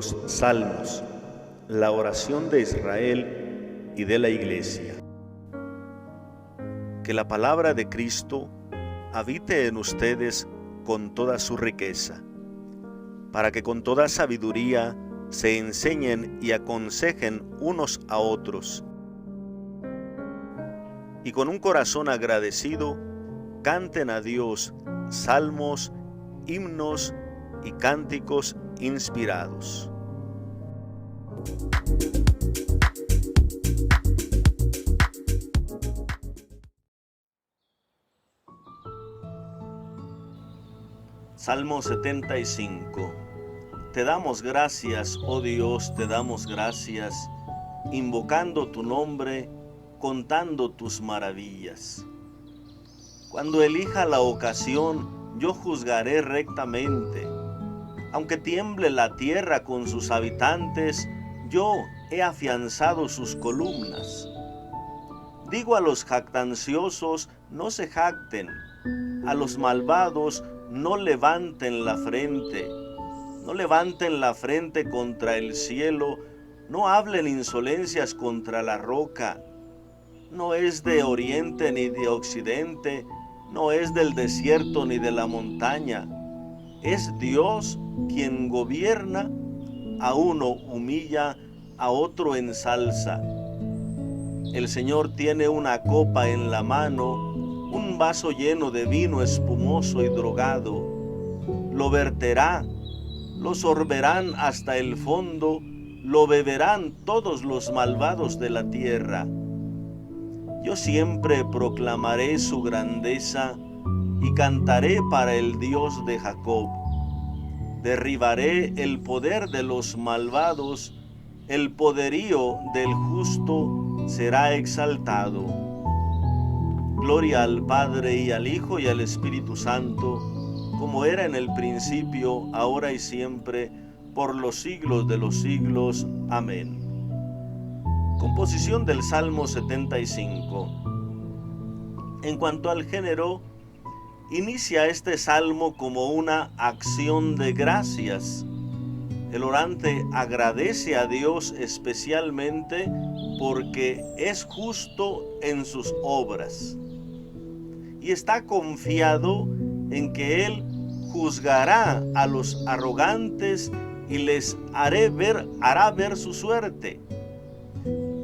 Los Salmos, la oración de Israel y de la Iglesia. Que la palabra de Cristo habite en ustedes con toda su riqueza, para que con toda sabiduría se enseñen y aconsejen unos a otros, y con un corazón agradecido canten a Dios salmos, himnos y cánticos inspirados. Salmo 75. Te damos gracias, oh Dios, te damos gracias, invocando tu nombre, contando tus maravillas. Cuando elija la ocasión, yo juzgaré rectamente. Aunque tiemble la tierra con sus habitantes, yo he afianzado sus columnas. Digo a los jactanciosos, no se jacten, a los malvados, no levanten la frente. No levanten la frente contra el cielo, no hablen insolencias contra la roca. No es de oriente ni de occidente, no es del desierto ni de la montaña. Es Dios quien gobierna, a uno humilla, a otro ensalza. El Señor tiene una copa en la mano, un vaso lleno de vino espumoso y drogado. Lo verterá, lo sorberán hasta el fondo, lo beberán todos los malvados de la tierra. Yo siempre proclamaré su grandeza y cantaré para el Dios de Jacob. Derribaré el poder de los malvados, el poderío del justo será exaltado. Gloria al Padre y al Hijo y al Espíritu Santo, como era en el principio, ahora y siempre, por los siglos de los siglos. Amén. Composición del Salmo 75. En cuanto al género, inicia este salmo como una acción de gracias. El orante agradece a Dios especialmente porque es justo en sus obras y está confiado en que Él juzgará a los arrogantes y les hará ver su suerte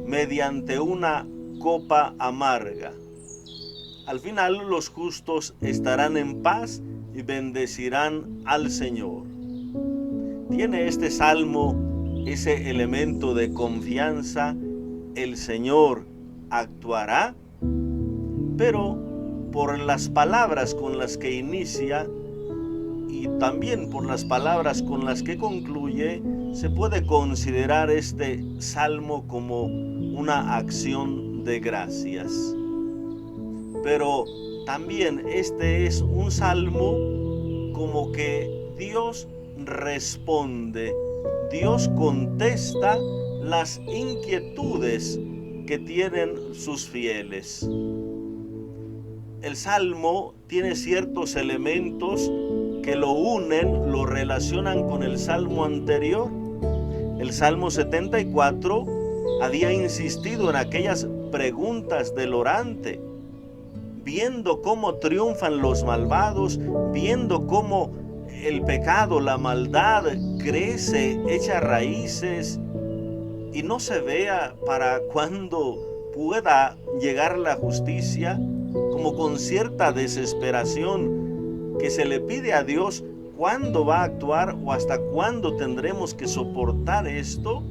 mediante una copa amarga. Al final los justos estarán en paz y bendecirán al Señor. Tiene este salmo ese elemento de confianza. El Señor actuará, pero por las palabras con las que inicia y también por las palabras con las que concluye, se puede considerar este salmo como una acción de gracias. Pero también este es un salmo como que Dios responde, Dios contesta las inquietudes que tienen sus fieles. El salmo tiene ciertos elementos que lo unen, lo relacionan con el salmo anterior. El Salmo 74 había insistido en aquellas preguntas del orante, viendo cómo triunfan los malvados, viendo cómo el pecado, la maldad crece, echa raíces y no se vea para cuándo pueda llegar la justicia, como con cierta desesperación que se le pide a Dios cuándo va a actuar o hasta cuándo tendremos que soportar esto,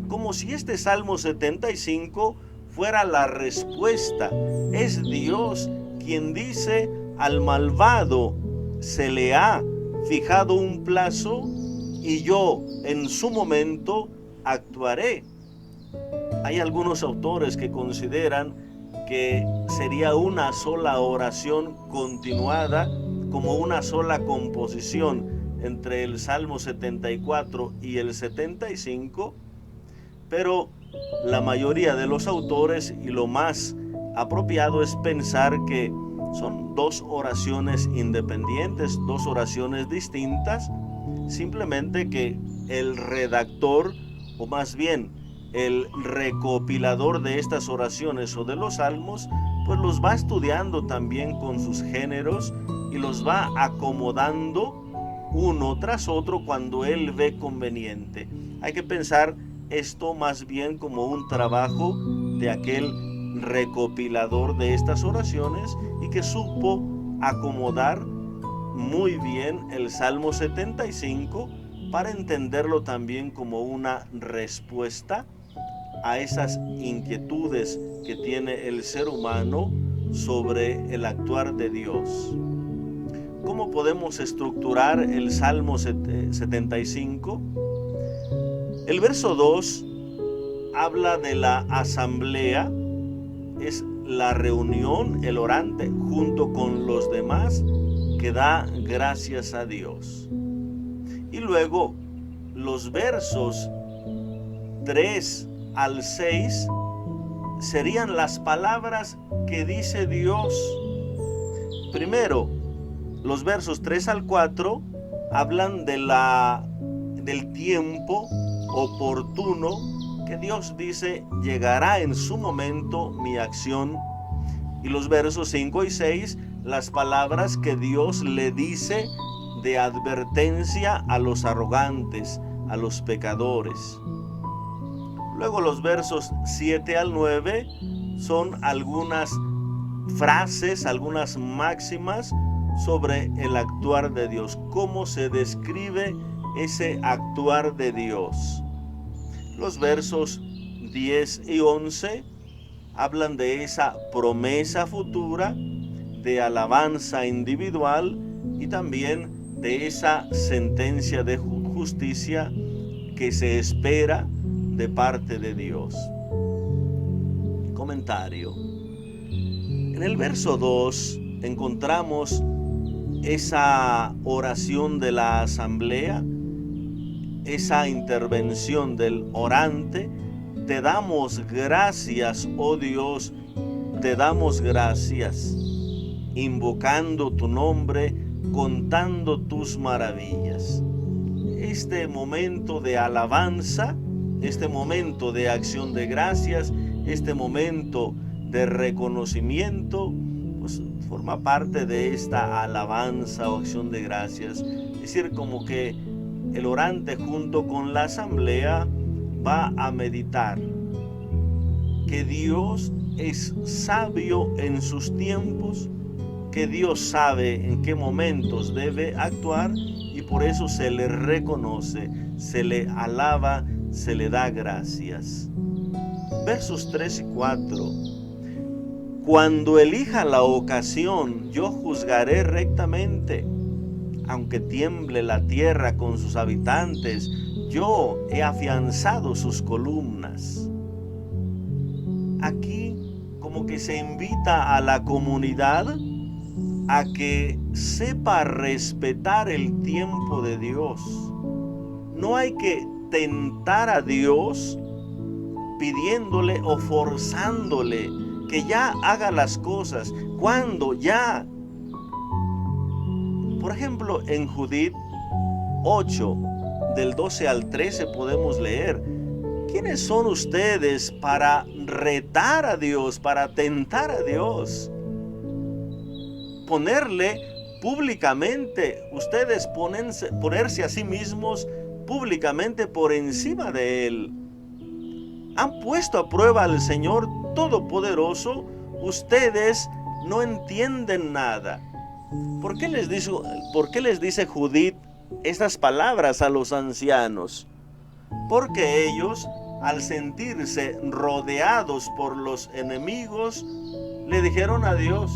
como si este Salmo 75 fuera la respuesta. Es Dios quien dice al malvado, se le ha fijado un plazo y yo en su momento actuaré. Hay algunos autores que consideran que sería una sola oración continuada, como una sola composición entre el Salmo 74 y el 75, pero la mayoría de los autores, y lo más apropiado es pensar que son dos oraciones independientes, dos oraciones distintas, simplemente que el redactor, o más bien el recopilador de estas oraciones o de los salmos, pues los va estudiando también con sus géneros y los va acomodando uno tras otro cuando él ve conveniente. Hay que pensar esto más bien como un trabajo de aquel recopilador de estas oraciones y que supo acomodar muy bien el Salmo 75 para entenderlo también como una respuesta a esas inquietudes que tiene el ser humano sobre el actuar de Dios. ¿Cómo podemos estructurar el Salmo 75? El verso 2 habla de la asamblea, es la reunión, el orante junto con los demás que da gracias a Dios. Y luego los versos 3 al 6 serían las palabras que dice Dios. Primero, los versos 3 al 4 hablan del tiempo oportuno que Dios dice llegará en su momento mi acción. Y los versos 5 y 6, las palabras que Dios le dice de advertencia a los arrogantes, a los pecadores. Luego los versos 7 al 9 son algunas frases, algunas máximas sobre el actuar de Dios, cómo se describe ese actuar de Dios. Los versos 10 y 11 hablan de esa promesa futura, de alabanza individual y también de esa sentencia de justicia que se espera de parte de Dios. Comentario. En el verso 2 encontramos esa oración de la asamblea, esa intervención del orante. Te damos gracias, oh Dios, te damos gracias, invocando tu nombre, contando tus maravillas. Este momento de alabanza, este momento de acción de gracias, este momento de reconocimiento, pues forma parte de esta alabanza o acción de gracias. Es decir, como que el orante junto con la asamblea va a meditar que Dios es sabio en sus tiempos, que Dios sabe en qué momentos debe actuar y por eso se le reconoce, se le alaba, se le da gracias. Versos 3 y 4. Cuando elija la ocasión, yo juzgaré rectamente. Aunque tiemble la tierra con sus habitantes, yo he afianzado sus columnas. Aquí como que se invita a la comunidad a que sepa respetar el tiempo de Dios. No hay que tentar a Dios pidiéndole o forzándole que ya haga las cosas. ¿Cuándo? Ya. Por ejemplo, en Judith 8, del 12 al 13 podemos leer: ¿quiénes son ustedes para retar a Dios, para tentar a Dios? Ponerle públicamente, ustedes ponerse a sí mismos públicamente por encima de Él. Han puesto a prueba al Señor Todopoderoso, ustedes no entienden nada. ¿Por qué les dice Judith estas palabras a los ancianos? Porque ellos, al sentirse rodeados por los enemigos, le dijeron a Dios: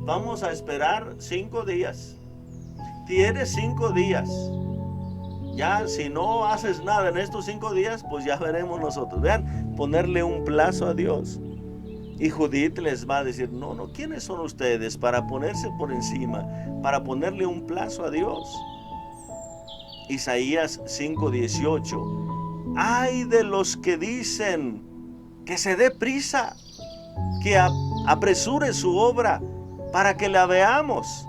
vamos a esperar 5 días. Tienes 5 días. Ya si no haces nada en estos 5 días, pues ya veremos nosotros. Vean, ponerle un plazo a Dios. Y Judith les va a decir: no, ¿quiénes son ustedes para ponerse por encima, para ponerle un plazo a Dios? Isaías 5:18. Ay de los que dicen que se dé prisa, que apresure su obra para que la veamos.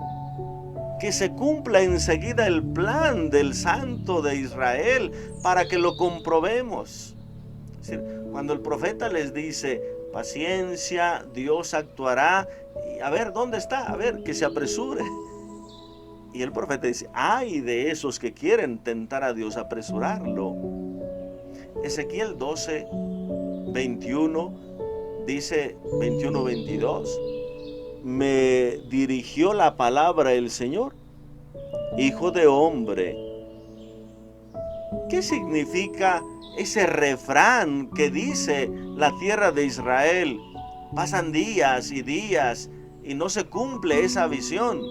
que se cumpla enseguida el plan del Santo de Israel para que lo comprobemos. Es decir, cuando el profeta les dice, paciencia, Dios actuará, y a ver, ¿dónde está? A ver, que se apresure. Y el profeta dice, ay de esos que quieren tentar a Dios, apresurarlo. Ezequiel 12, 21, dice 21, 22, me dirigió la palabra el Señor, hijo de hombre. ¿Qué significa ese refrán que dice la tierra de Israel? Pasan días y no se cumple esa visión.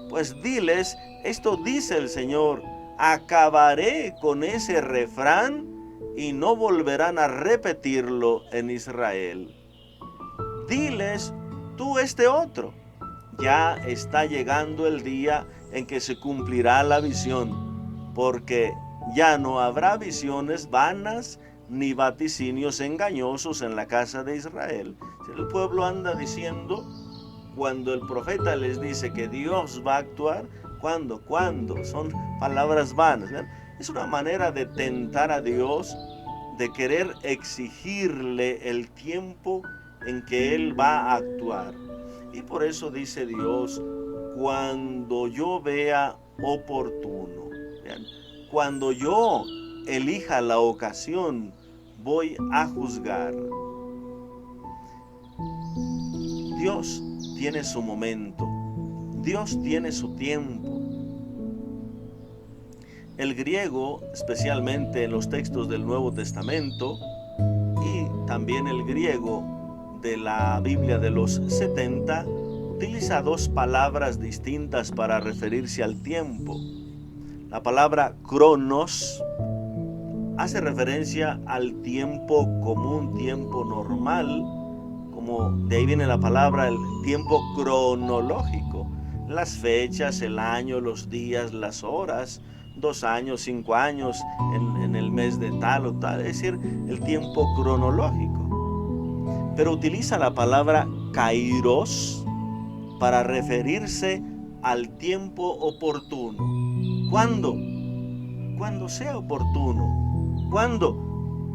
Pues diles, esto dice el Señor, acabaré con ese refrán y no volverán a repetirlo en Israel. Diles tú este otro, ya está llegando el día en que se cumplirá la visión, porque ya no habrá visiones vanas ni vaticinios engañosos en la casa de Israel. El pueblo anda diciendo, cuando el profeta les dice que Dios va a actuar, ¿cuándo? Son palabras vanas. Es una manera de tentar a Dios, de querer exigirle el tiempo en que Él va a actuar. Y por eso dice Dios, cuando yo vea oportuno. Vean, cuando yo elija la ocasión, voy a juzgar. Dios tiene su momento, Dios tiene su tiempo. El griego, especialmente en los textos del Nuevo Testamento, y también el griego de la Biblia de los 70, utiliza dos palabras distintas para referirse al tiempo. La palabra cronos hace referencia al tiempo común, tiempo normal, como de ahí viene la palabra el tiempo cronológico, las fechas, el año, los días, las horas, 2 años, 5 años en el mes de tal o tal, es decir, el tiempo cronológico. Pero utiliza la palabra kairos para referirse al tiempo oportuno. ¿Cuándo? Cuando sea oportuno. ¿Cuándo?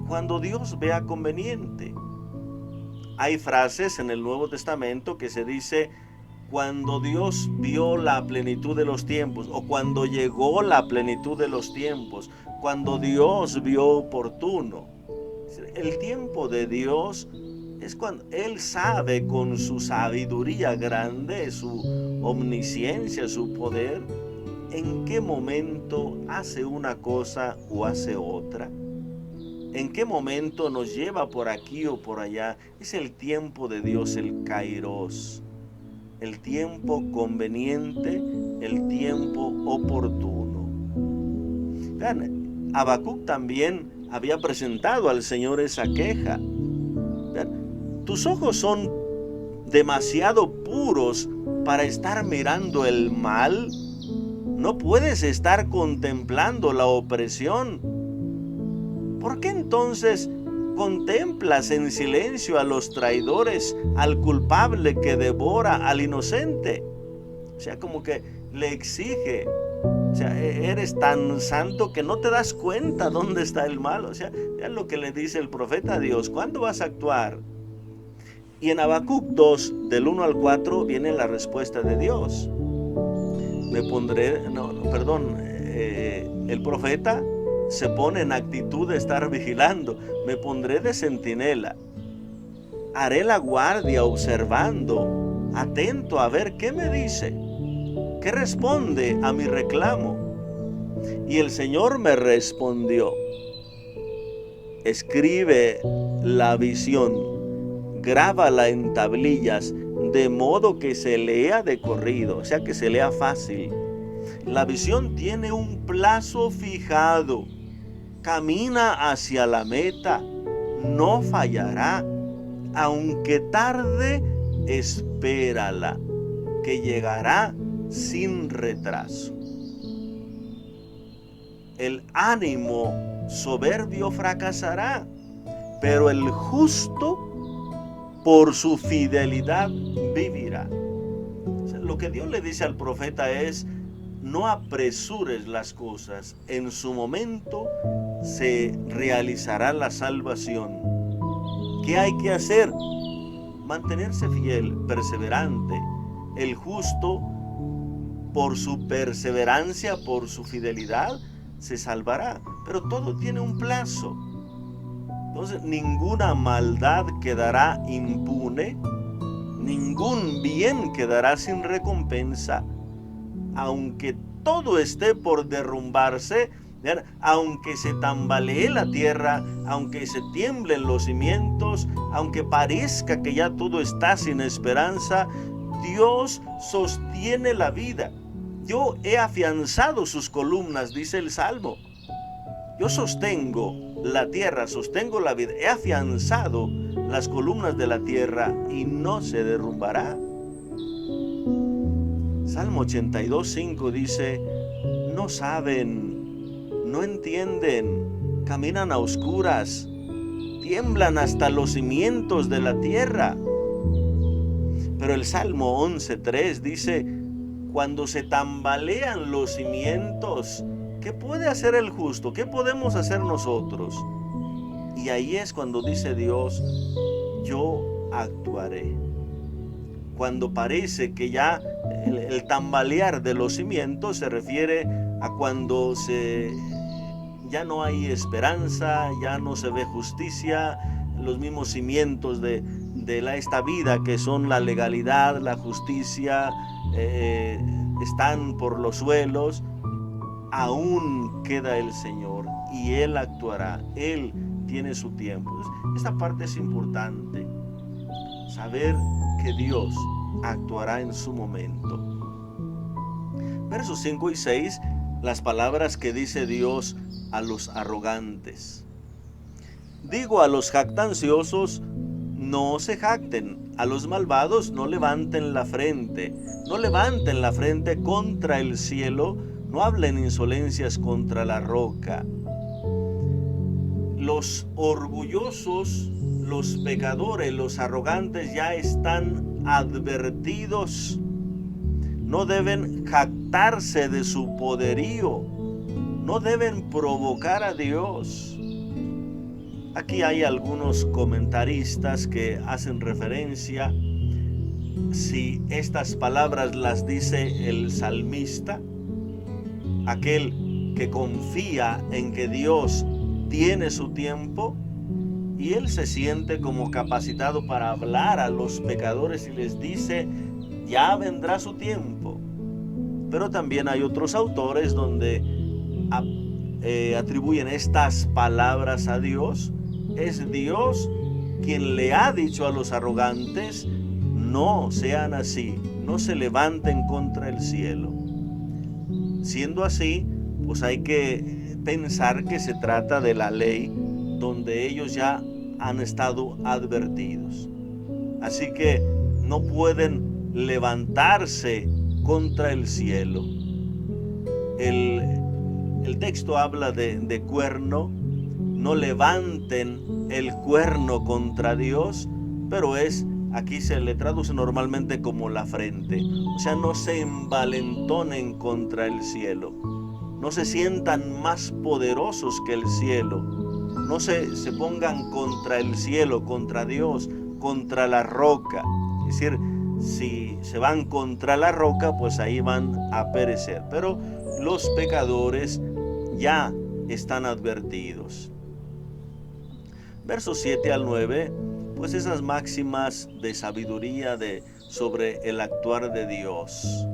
Cuando Dios vea conveniente. Hay frases en el Nuevo Testamento que se dice cuando Dios vio la plenitud de los tiempos, o cuando llegó la plenitud de los tiempos, cuando Dios vio oportuno. El tiempo de Dios es cuando Él sabe con su sabiduría grande, su omnisciencia, su poder, en qué momento hace una cosa o hace otra. ¿En qué momento nos lleva por aquí o por allá? Es el tiempo de Dios, el kairos, el tiempo conveniente, el tiempo oportuno. Vean, Habacuc también había presentado al Señor esa queja. Vean, tus ojos son demasiado puros para estar mirando el mal. No puedes estar contemplando la opresión. ¿Por qué entonces contemplas en silencio a los traidores, al culpable que devora al inocente? O sea, como que le exige. O sea, eres tan santo que no te das cuenta dónde está el mal. O sea, es lo que le dice el profeta a Dios. ¿Cuándo vas a actuar? Y en Habacuc 2, del 1 al 4, viene la respuesta de Dios. El profeta se pone en actitud de estar vigilando. Me pondré de centinela. Haré la guardia observando, atento a ver qué me dice, qué responde a mi reclamo. Y el Señor me respondió: escribe la visión, grábala en tablillas, de modo que se lea de corrido, o sea, que se lea fácil. La visión tiene un plazo fijado. Camina hacia la meta, no fallará. Aunque tarde, espérala, que llegará sin retraso. El ánimo soberbio fracasará, pero el justo por su fidelidad vivirá. O sea, lo que Dios le dice al profeta es: no apresures las cosas. En su momento se realizará la salvación. ¿Qué hay que hacer? Mantenerse fiel, perseverante. El justo, por su perseverancia, por su fidelidad, se salvará. Pero todo tiene un plazo. Entonces, ninguna maldad quedará impune, ningún bien quedará sin recompensa, aunque todo esté por derrumbarse, aunque se tambalee la tierra, aunque se tiemblen los cimientos, aunque parezca que ya todo está sin esperanza, Dios sostiene la vida. Yo he afianzado sus columnas, dice el Salmo. Yo sostengo la tierra, sostengo la vida. He afianzado las columnas de la tierra y no se derrumbará. Salmo 82:5 dice: no saben, no entienden, caminan a oscuras, tiemblan hasta los cimientos de la tierra. Pero el Salmo 11:3 dice: cuando se tambalean los cimientos, ¿qué puede hacer el justo? ¿Qué podemos hacer nosotros? Y ahí es cuando dice Dios: yo actuaré. Cuando parece que ya el tambalear de los cimientos se refiere a cuando ya no hay esperanza, ya no se ve justicia, los mismos cimientos de esta vida, que son la legalidad, la justicia, están por los suelos. Aún queda el Señor y Él actuará. Él tiene su tiempo. Esta parte es importante, saber que Dios actuará en su momento. Versos 5 y 6, las palabras que dice Dios a los arrogantes. Digo a los jactanciosos: no se jacten. A los malvados: no levanten la frente. No levanten la frente contra el cielo. No hablen insolencias contra la roca. Los orgullosos, los pecadores, los arrogantes ya están advertidos. No deben jactarse de su poderío. No deben provocar a Dios. Aquí hay algunos comentaristas que hacen referencia si estas palabras las dice el salmista, aquel que confía en que Dios tiene su tiempo, y él se siente como capacitado para hablar a los pecadores y les dice: ya vendrá su tiempo. Pero también hay otros autores donde atribuyen estas palabras a Dios. Es Dios quien le ha dicho a los arrogantes: no sean así, no se levanten contra el cielo. Siendo así, pues hay que pensar que se trata de la ley, donde ellos ya han estado advertidos. Así que no pueden levantarse contra el cielo. El texto habla de cuerno. No levanten el cuerno contra Dios, pero aquí se le traduce normalmente como la frente. O sea, no se envalentonen contra el cielo. No se sientan más poderosos que el cielo. No se pongan contra el cielo, contra Dios, contra la roca. Es decir, si se van contra la roca, pues ahí van a perecer. Pero los pecadores ya están advertidos. Versos 7 al 9, pues esas máximas de sabiduría sobre el actuar de Dios.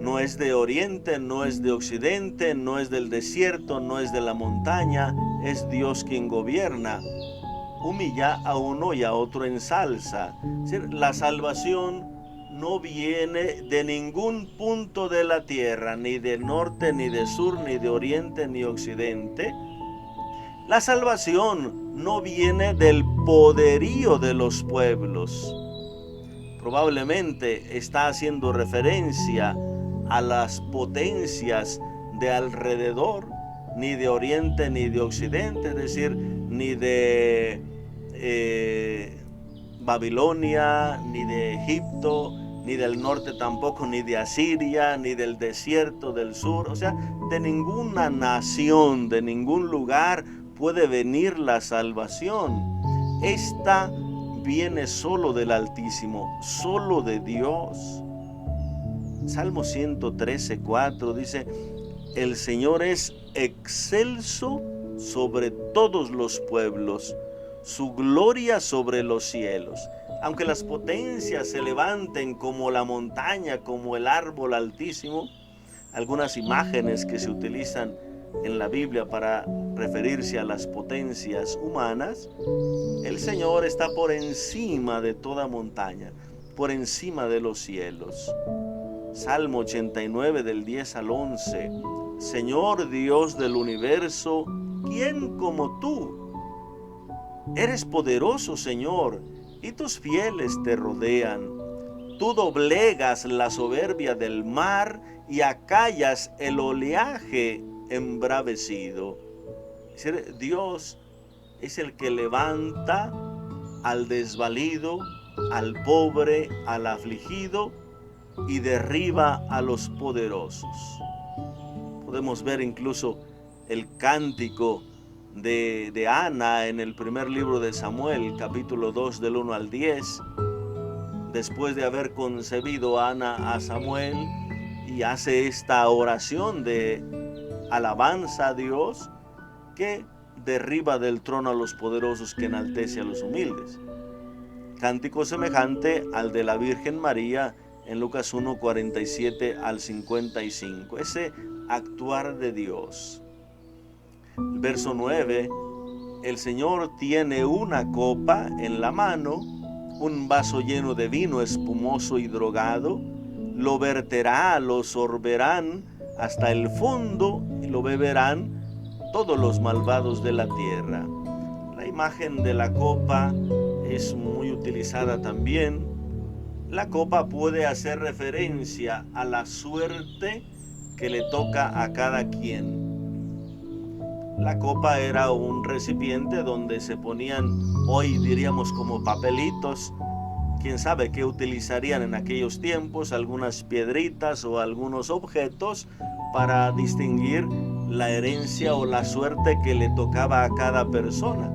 No es de oriente, no es de occidente, no es del desierto, no es de la montaña, es Dios quien gobierna. Humilla a uno y a otro ensalza. Es decir, la salvación no viene de ningún punto de la tierra, ni de norte, ni de sur, ni de oriente, ni occidente. La salvación no viene del poderío de los pueblos. Probablemente está haciendo referencia a las potencias de alrededor, ni de oriente ni de occidente, es decir, ni de Babilonia, ni de Egipto, ni del norte tampoco, ni de Asiria, ni del desierto del sur. O sea, de ninguna nación, de ningún lugar puede venir la salvación. Esta viene solo del Altísimo, solo de Dios. Salmo 113:4 dice: el Señor es excelso sobre todos los pueblos, su gloria sobre los cielos. Aunque las potencias se levanten como la montaña, como el árbol altísimo, algunas imágenes que se utilizan en la Biblia para referirse a las potencias humanas, el Señor está por encima de toda montaña, por encima de los cielos. Salmo 89 del 10 al 11. Señor Dios del universo, ¿quién como tú? Eres poderoso, Señor, y tus fieles te rodean. Tú doblegas la soberbia del mar y acallas el oleaje embravecido. Es decir, Dios es el que levanta al desvalido, al pobre, al afligido, y derriba a los poderosos. Podemos ver incluso el cántico de Ana en el primer libro de Samuel, capítulo 2 del 1 al 10. Después de haber concebido Ana a Samuel, y hace esta oración de alabanza a Dios, que derriba del trono a los poderosos, que enaltece a los humildes. Cántico semejante al de la Virgen María en Lucas 1, 47 al 55. Ese actuar de Dios. El verso 9. El Señor tiene una copa en la mano, un vaso lleno de vino espumoso y drogado. Lo verterá, lo sorberán hasta el fondo y lo beberán todos los malvados de la tierra. La imagen de la copa es muy utilizada también. La copa puede hacer referencia a la suerte que le toca a cada quien. La copa era un recipiente donde se ponían, hoy diríamos como papelitos, quién sabe qué utilizarían en aquellos tiempos, algunas piedritas o algunos objetos para distinguir la herencia o la suerte que le tocaba a cada persona.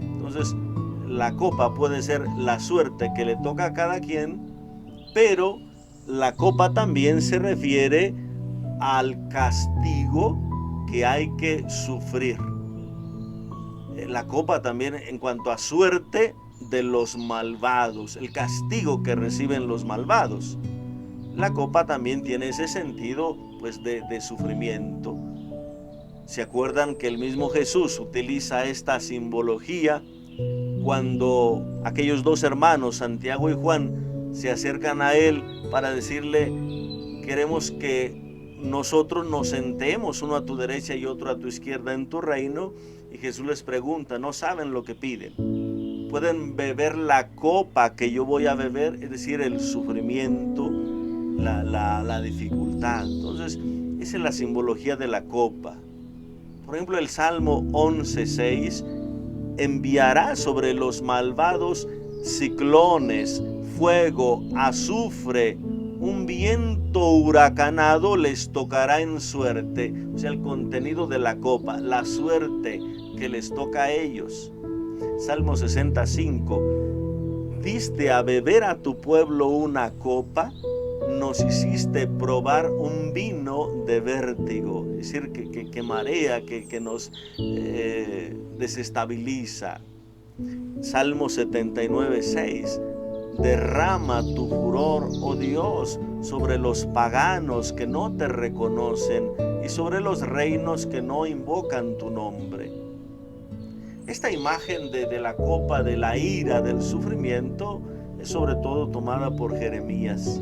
Entonces, la copa puede ser la suerte que le toca a cada quien, pero la copa también se refiere al castigo que hay que sufrir. La copa también en cuanto a suerte de los malvados, el castigo que reciben los malvados. La copa también tiene ese sentido pues de sufrimiento. ¿Se acuerdan que el mismo Jesús utiliza esta simbología cuando aquellos dos hermanos, Santiago y Juan, se acercan a él para decirle: queremos que nosotros nos sentemos, uno a tu derecha y otro a tu izquierda en tu reino? Y Jesús les pregunta: ¿no saben lo que piden? ¿Pueden beber la copa que yo voy a beber? Es decir, el sufrimiento, la dificultad. Entonces, esa es la simbología de la copa. Por ejemplo, el Salmo 11:6: enviará sobre los malvados ciclones, fuego, azufre, un viento huracanado les tocará en suerte. O sea, el contenido de la copa, la suerte que les toca a ellos. Salmo 65: diste a beber a tu pueblo una copa, nos hiciste probar un vino de vértigo. Es decir, que marea, que nos desestabiliza. Salmo 79:6: derrama tu furor, oh Dios, sobre los paganos que no te reconocen y sobre los reinos que no invocan tu nombre. Esta imagen de la copa, de la ira, del sufrimiento, es sobre todo tomada por Jeremías.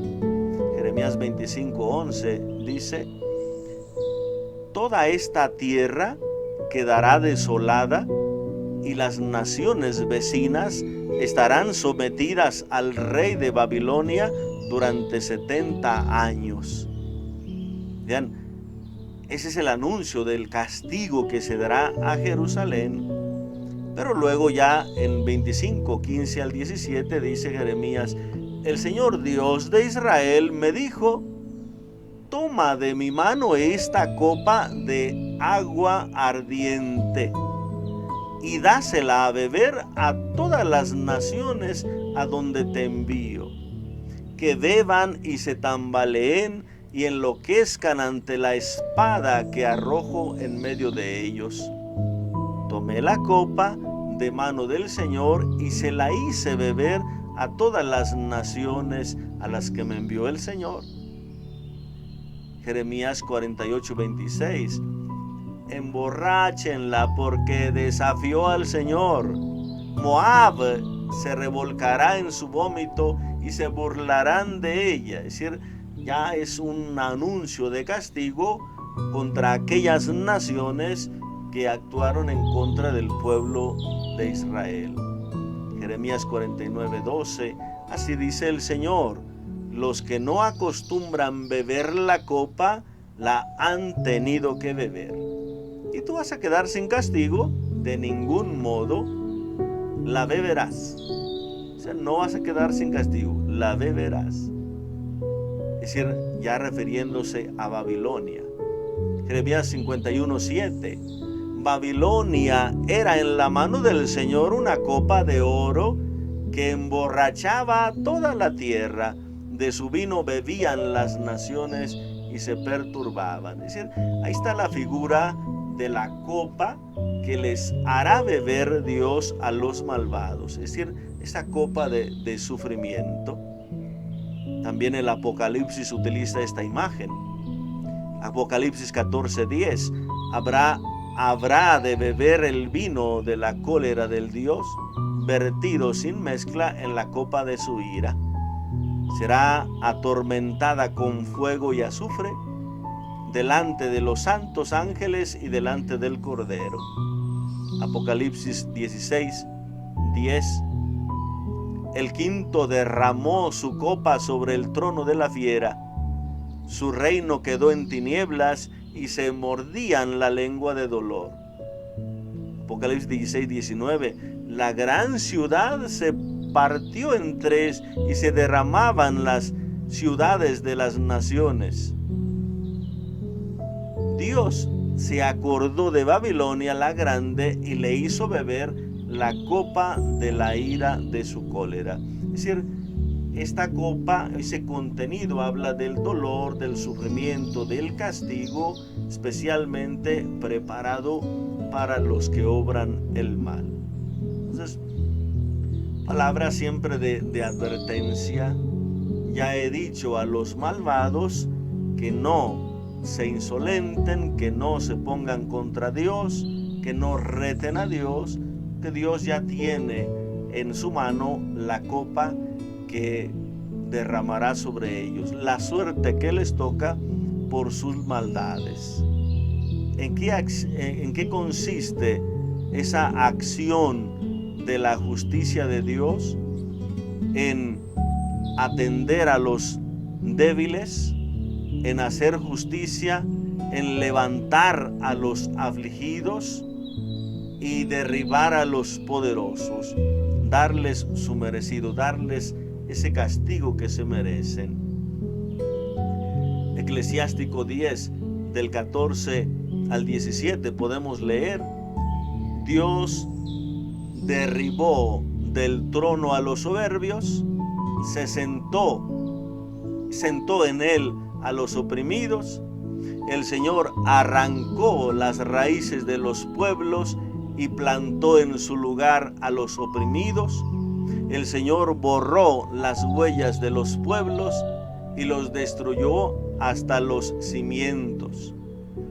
Jeremías 25:11 dice: toda esta tierra quedará desolada y las naciones vecinas estarán sometidas al rey de Babilonia durante 70 años. Vean, ese es el anuncio del castigo que se dará a Jerusalén. Pero luego ya en 25:15 al 17 dice Jeremías: el Señor Dios de Israel me dijo: toma de mi mano esta copa de agua ardiente y dásela a beber a todas las naciones a donde te envío, que beban y se tambaleen y enloquezcan ante la espada que arrojo en medio de ellos. Tomé la copa de mano del Señor y se la hice beber a todas las naciones a las que me envió el Señor. Jeremías 48:26. Emborráchenla porque desafió al Señor. Moab se revolcará en su vómito y se burlarán de ella. Es decir, ya es un anuncio de castigo contra aquellas naciones que actuaron en contra del pueblo de Israel. Jeremías 49:12. Así dice el Señor: los que no acostumbran beber la copa, la han tenido que beber. Y tú vas a quedar sin castigo, de ningún modo la beberás. O sea, no vas a quedar sin castigo, la beberás. Es decir, ya refiriéndose a Babilonia. Jeremías 51:7. Babilonia era en la mano del Señor una copa de oro que emborrachaba a toda la tierra. De su vino bebían las naciones y se perturbaban. Es decir, ahí está la figura de la copa que les hará beber Dios a los malvados. Es decir, esa copa de sufrimiento. También el Apocalipsis utiliza esta imagen. Apocalipsis 14:10. Habrá de beber el vino de la cólera del Dios, vertido sin mezcla en la copa de su ira. Será atormentada con fuego y azufre delante de los santos ángeles y delante del Cordero. Apocalipsis 16:10. El quinto derramó su copa sobre el trono de la fiera. Su reino quedó en tinieblas y se mordían la lengua de dolor. Apocalipsis 16:19. La gran ciudad se partió en tres y se derramaban las ciudades de las naciones. Dios se acordó de Babilonia la grande y le hizo beber la copa de la ira de su cólera. Es decir, esta copa, ese contenido habla del dolor, del sufrimiento, del castigo, especialmente preparado para los que obran el mal. Entonces, palabra siempre de advertencia. Ya he dicho a los malvados que no se insolenten, que no se pongan contra Dios, que no reten a Dios, que Dios ya tiene en su mano la copa que derramará sobre ellos, la suerte que les toca por sus maldades. ¿En qué consiste esa acción de la justicia de Dios? En atender a los débiles, en hacer justicia, en levantar a los afligidos y derribar a los poderosos, darles su merecido, darles ese castigo que se merecen. Eclesiástico 10, del 14 al 17, podemos leer: Dios derribó del trono a los soberbios, se sentó en él a los oprimidos. El Señor arrancó las raíces de los pueblos y plantó en su lugar a los oprimidos. El Señor borró las huellas de los pueblos y los destruyó hasta los cimientos.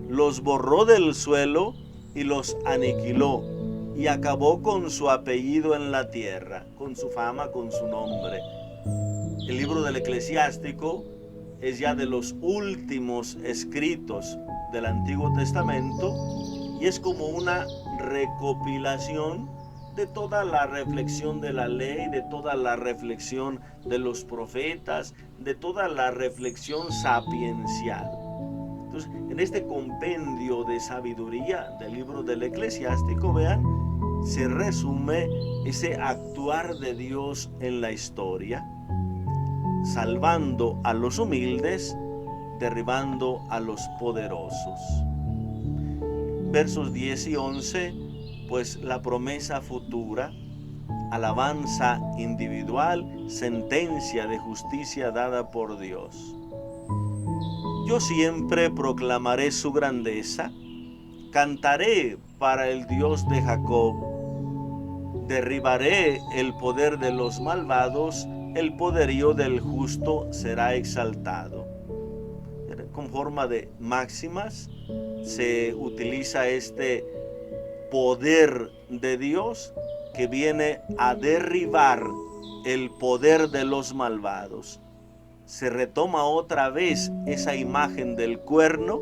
Los borró del suelo y los aniquiló, y acabó con su apellido en la tierra, con su fama, con su nombre. El libro del Eclesiástico es ya de los últimos escritos del Antiguo Testamento y es como una recopilación de toda la reflexión de la ley, de toda la reflexión de los profetas, de toda la reflexión sapiencial. Entonces, en este compendio de sabiduría del libro del Eclesiástico, vean, se resume ese actuar de Dios en la historia. salvando a los humildes, derribando a los poderosos. Versos 10 y 11, pues la promesa futura, alabanza individual, sentencia de justicia dada por Dios. Yo siempre proclamaré su grandeza, cantaré para el Dios de Jacob, derribaré el poder de los malvados, el poderío del justo será exaltado. Con forma de máximas se utiliza este poder de Dios que viene a derribar el poder de los malvados. Se retoma otra vez esa imagen del cuerno,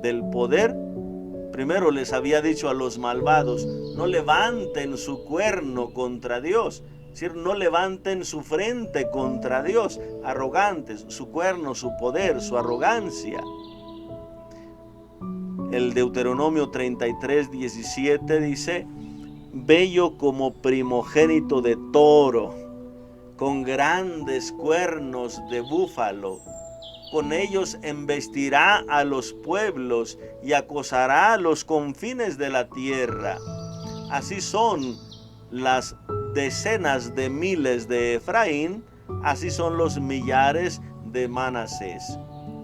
del poder. Primero les había dicho a los malvados, no levanten su cuerno contra Dios, es decir, no levanten su frente contra Dios, arrogantes, su cuerno, su poder, su arrogancia. El Deuteronomio 33, 17 dice, bello como primogénito de toro, con grandes cuernos de búfalo. Con ellos embestirá a los pueblos y acosará a los confines de la tierra. Así son las decenas de miles de Efraín, así son los millares de Manasés.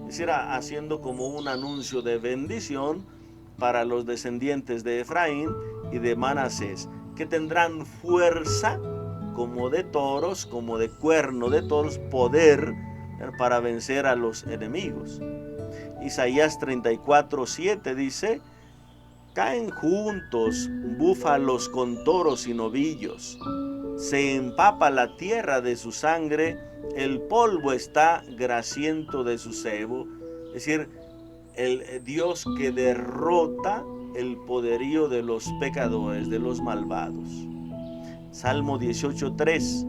Es decir, haciendo como un anuncio de bendición para los descendientes de Efraín y de Manasés, que tendrán fuerza como de toros, como de cuerno de toros, poder para vencer a los enemigos. Isaías 34, 7 dice, caen juntos búfalos con toros y novillos, se empapa la tierra de su sangre, el polvo está grasiento de su sebo. Es decir, el Dios que derrota el poderío de los pecadores, de los malvados. Salmo 18:3.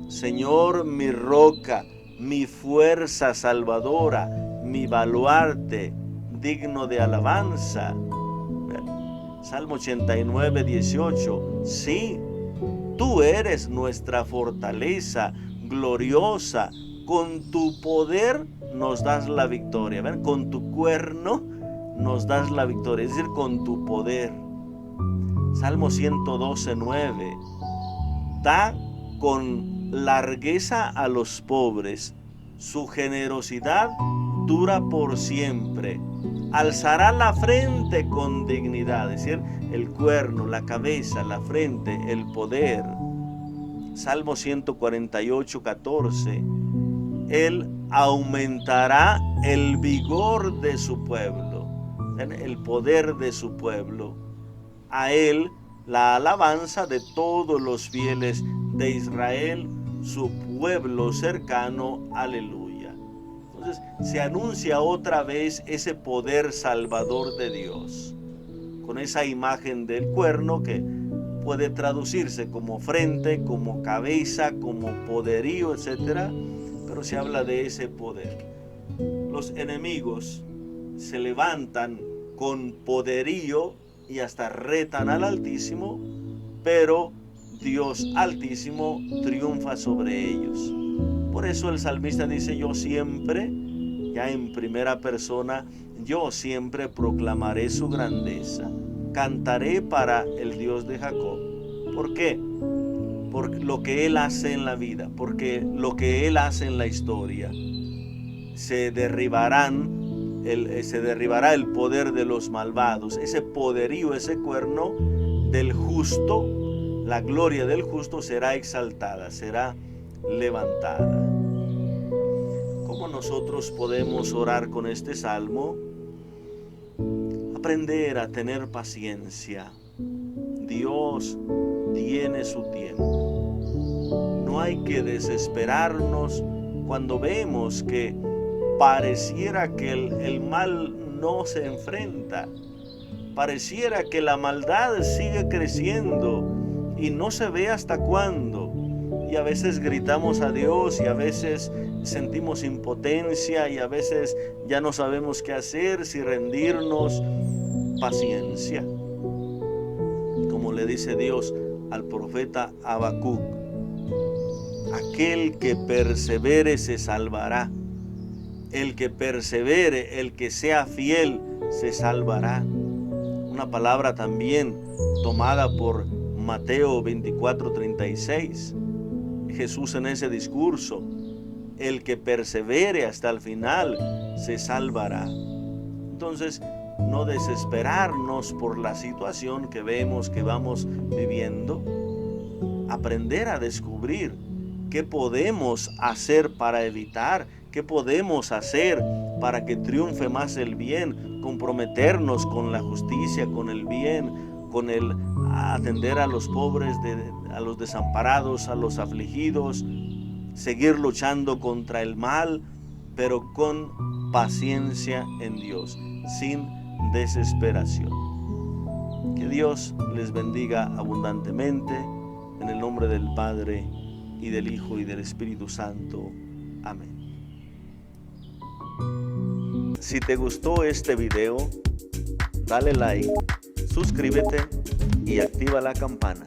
Señor, mi roca, mi fuerza salvadora, mi baluarte, digno de alabanza. Salmo 89:18. Sí, tú eres nuestra fortaleza gloriosa, con tu poder nos das la victoria. ¿Ven? Con tu cuerno nos das la victoria, es decir, con tu poder. Salmo 112:9. Da con largueza a los pobres, su generosidad dura por siempre. Alzará la frente con dignidad, es decir, el cuerno, la cabeza, la frente, el poder. Salmo 148:14. Él aumentará el vigor de su pueblo, el poder de su pueblo. A él la alabanza de todos los fieles de Israel, su pueblo cercano. Aleluya. Entonces se anuncia otra vez ese poder salvador de Dios, con esa imagen del cuerno que puede traducirse como frente, como cabeza, como poderío, etc. Pero se habla de ese poder. Los enemigos se levantan con poderío y hasta retan al Altísimo, pero Dios Altísimo triunfa sobre ellos. Por eso el salmista dice, yo siempre, ya en primera persona, yo siempre proclamaré su grandeza, cantaré para el Dios de Jacob. ¿Por qué? Por lo que Él hace en la vida, porque lo que Él hace en la historia. Se derribará el poder de los malvados, ese poderío, ese cuerno del justo, la gloria del justo será exaltada, será levantada. ¿Cómo nosotros podemos orar con este salmo? Aprender a tener paciencia. Dios tiene su tiempo. No hay que desesperarnos cuando vemos que pareciera que el mal no se enfrenta, pareciera que la maldad sigue creciendo y no se ve hasta cuándo. Y a veces gritamos a Dios y a veces sentimos impotencia y a veces ya no sabemos qué hacer, si rendirnos. Paciencia. Como le dice Dios al profeta Habacuc, aquel que persevere se salvará. El que persevere, el que sea fiel, se salvará. Una palabra también tomada por Mateo 24:36. Jesús en ese discurso: el que persevere hasta el final se salvará. Entonces, no desesperarnos por la situación que vemos que vamos viviendo. Aprender a descubrir qué podemos hacer para evitar, qué podemos hacer para que triunfe más el bien, comprometernos con la justicia, con el bien, con el atender a los pobres, a los desamparados, a los afligidos, seguir luchando contra el mal, pero con paciencia en Dios, sin desesperación. Que Dios les bendiga abundantemente, en el nombre del Padre, y del Hijo, y del Espíritu Santo. Amén. Si te gustó este video, dale like, suscríbete y activa la campana